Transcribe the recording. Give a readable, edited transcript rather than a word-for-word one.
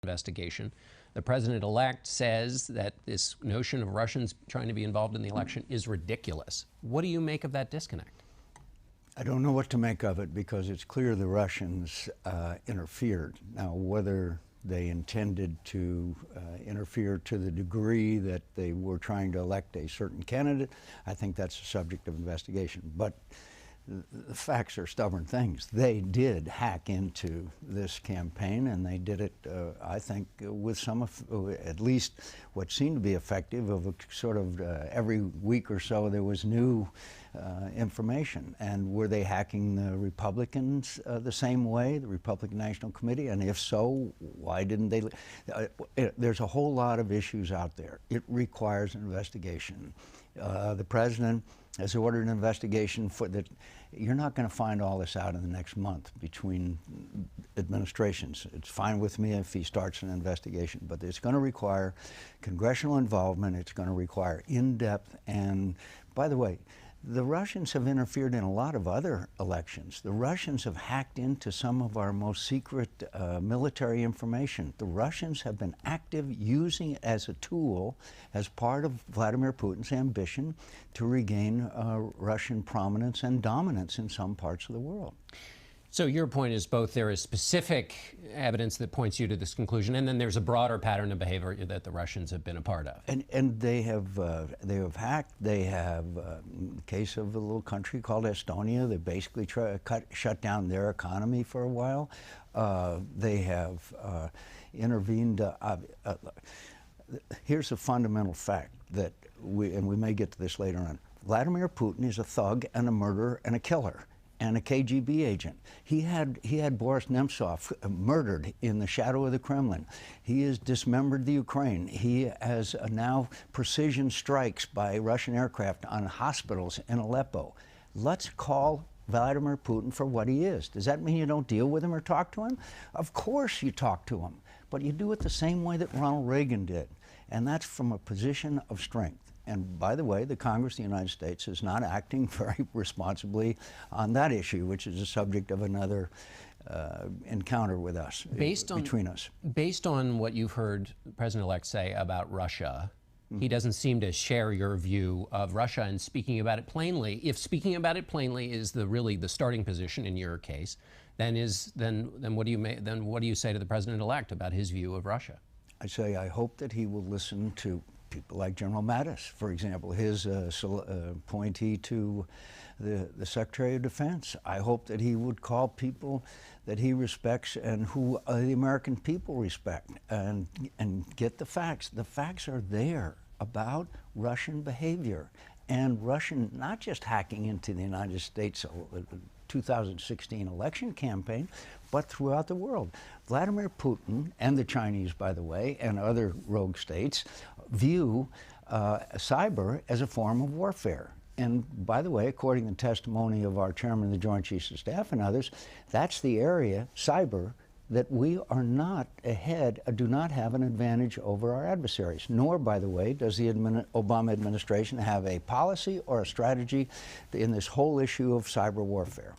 investigation. The president-elect says that this notion of Russians trying to be involved in the election is ridiculous. What do you make of that disconnect? I don't know what to make of it because it's clear the Russians interfered. Now, whether they intended to interfere to the degree that they were trying to elect a certain candidate, I think that's a subject of investigation. But the facts are stubborn things. They did hack into this campaign, and they did it, I think, with some, at least what seemed to be effective, of a sort of every week or so there was new information. And were they hacking the Republicans the same way, the Republican National Committee? And if so, why didn't they? There's a whole lot of issues out there. It requires an investigation. The president has ordered an investigation for that. You're not going to find all this out in the next month between administrations. It's fine with me if he starts an investigation, but it's going to require congressional involvement. It's going to require in-depth. And by the way, the Russians have interfered in a lot of other elections. The Russians have hacked into some of our most secret military information. The Russians have been active, using it as a tool, as part of Vladimir Putin's ambition to regain Russian prominence and dominance in some parts of the world. So your point is both there is specific evidence that points you to this conclusion, and then there's a broader pattern of behavior that the Russians have been a part of. And they have hacked. They have, in the case of a little country called Estonia, they basically shut down their economy for a while. They have intervened. Here's a fundamental fact that we may get to this later on. Vladimir Putin is a thug and a murderer and a killer and a KGB agent. He had Boris Nemtsov murdered in the shadow of the Kremlin. He has dismembered the Ukraine. He has now precision strikes by Russian aircraft on hospitals in Aleppo. Let's call Vladimir Putin for what he is. Does that mean you don't deal with him or talk to him? Of course you talk to him, but you do it the same way that Ronald Reagan did, and that's from a position of strength. And by the way, the Congress of the United States is not acting very responsibly on that issue, which is the subject of another encounter with us, between us. Based on what you've heard the President-elect say about Russia, he doesn't seem to share your view of Russia and speaking about it plainly. If speaking about it plainly is really the starting position in your case, then what do you say to the President-elect about his view of Russia? I say I hope that he will listen to people like General Mattis, for example, his appointee to the Secretary of Defense. I hope that he would call people that he respects and who the American people respect, and get the facts. The facts are there about Russian behavior and Russian, not just hacking into the United States 2016 election campaign, but throughout the world. Vladimir Putin and the Chinese, by the way, and other rogue states view cyber as a form of warfare. And by the way, according to the testimony of our chairman of the Joint Chiefs of Staff and others, that's the area, cyber, that we are not ahead, do not have an advantage over our adversaries. Nor, by the way, does the Obama administration have a policy or a strategy in this whole issue of cyber warfare.